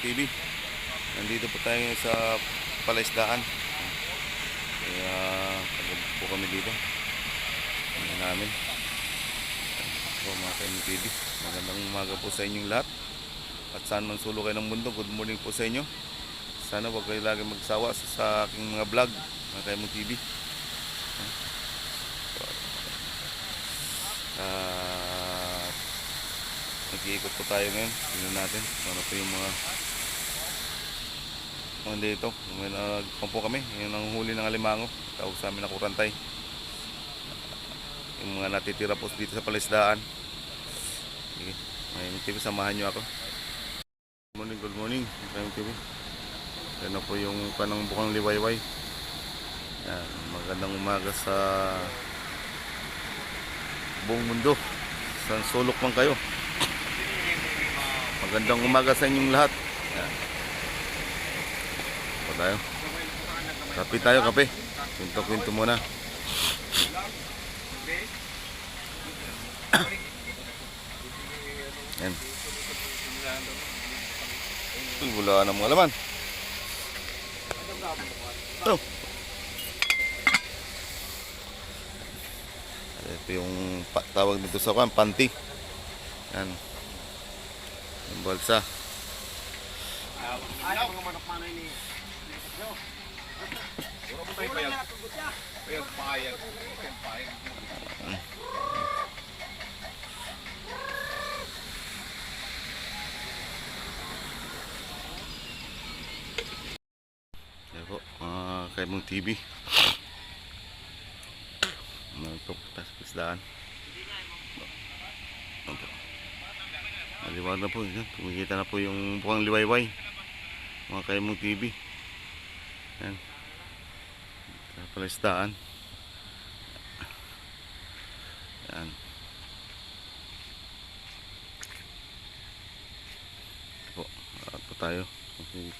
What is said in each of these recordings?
TV. Nandito po tayo sa palaisdaan. Kaya pagod po kami dito. Ano namin. So mga Kaimong TV, magandang umaga po sa inyong lahat. At saan man sulok kayo ng mundo, good morning po sa inyo. Sana wag kayo lagi magsawa sa aking mga vlog, mga Kaimong TV. At nag-iikot po tayo ngayon. Tingnan natin ano po yung mga dito. May nagpampo kami. Yung nanghuli ng alimango. Tawag sa amin na kurantay. Yung mga natitira po dito sa palaisdaan. Sige. Ngayon TV, samahan nyo ako. Good morning. Ngayon TV. Yan na po yung kanang bukang liwayway. Yan. Magandang umaga sa buong mundo. Sa sulok man kayo. Magandang umaga sa inyong lahat. Yan. Pa tayo. Kape tayo, kape. Kwento-kwento muna. Yan. Wala na mga laman. Ito. Ito yung tawag dito sa kan, panty. Yan. Yung balsa. Ay, mga manok mana ini. Payag. Yan po, Kaimong TV. Ito, taspisdaan. Maliwanag na po. Kumikita na po yung bukang liwayway. Mga Kaimong TV. Yan. Sa palaisdaan. Yan. Ito po. Lahat po tayo. Okay.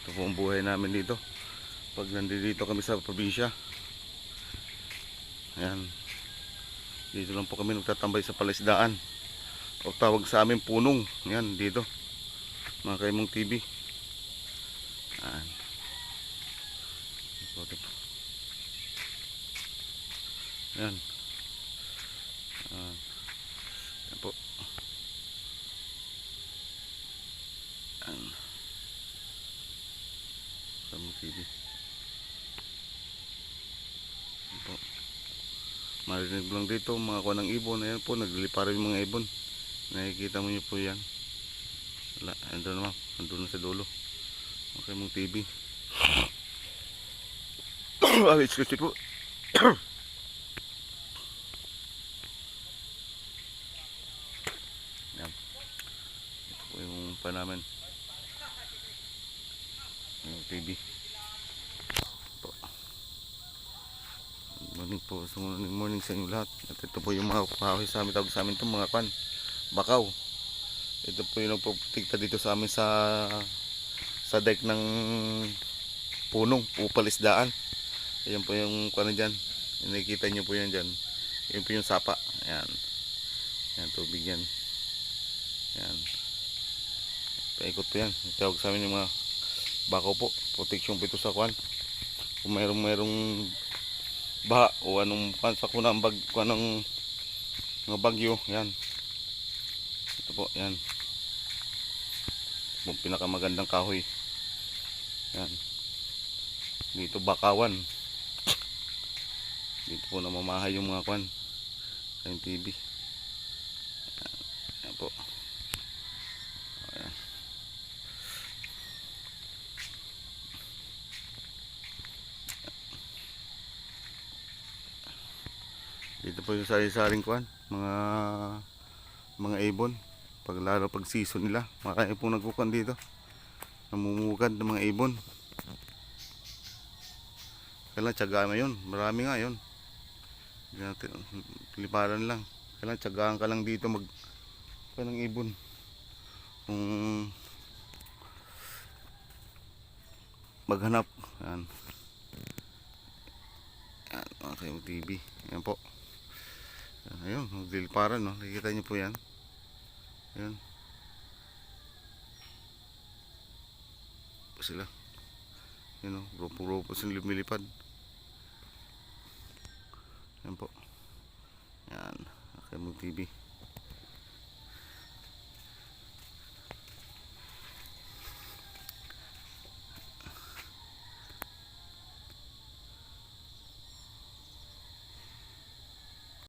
Ito po ang buhay namin dito. Pag nandito kami sa probinsya. Ayan. Dito lang po kami nagtatambay sa palaisdaan. O tawag sa amin punong. Ayan, dito. Mga Kaimong TV. Ayan. Ayan. Ayan po. Ayan. Kaimong TV. Ayan po. Marinig lang dito mga kuha ng ibon. Ayan po, nagliliparan yung mga ibon. Nakikita mo nyo po yan. Wala, andun naman, andun na sa dulo. Okay mong TV. Excuse me po. Yan. Ito po yung pa namin. Yung TV. Po. Morning po, morning sa inyo lahat. At ito po yung mga kahoy sa amin, tawag sa amin ito mga kan, bakaw. Ito po yung nagpuputikta dito sa amin sa deck ng punong, pupalisdaan. Ayan po yung kuno dyan. Nakikita nyo po yan dyan. Ayan po yung sapa. Ayan. Ayan, tubig yan. Ayan. Paikot po yan. Tawag sa amin yung mga bakaw po. Protection po ito sa kwan. Kung mayroong baha o anong sa kunang kunang mga bagyo. Ayan. Ito po. Ayan. Yung pinakamagandang kahoy. Ayan. Dito bakawan. Dito po namamahay yung mga kwan. Kaimong TV. Ayan po. Ayan. Dito po yung sari-saring kwan. Mga ibon. Lalo pag season nila. Marami pong nagkukan dito. Namumugad ng mga ibon. Kailangan tiyagaan mo yun. Marami nga yun. Liparan lang. Kailangan tiyagaan ka lang dito ng ibon. Kung maghanap. Yan. Yan. Mga Kaimong TV. Yan po. Ayun. Magliliparan. No? Nakikita nyo po yan. Ayan. Pa sila. Yan o, grupo-grupo sila lumilipad. Yan po. Yan, Akemog TV.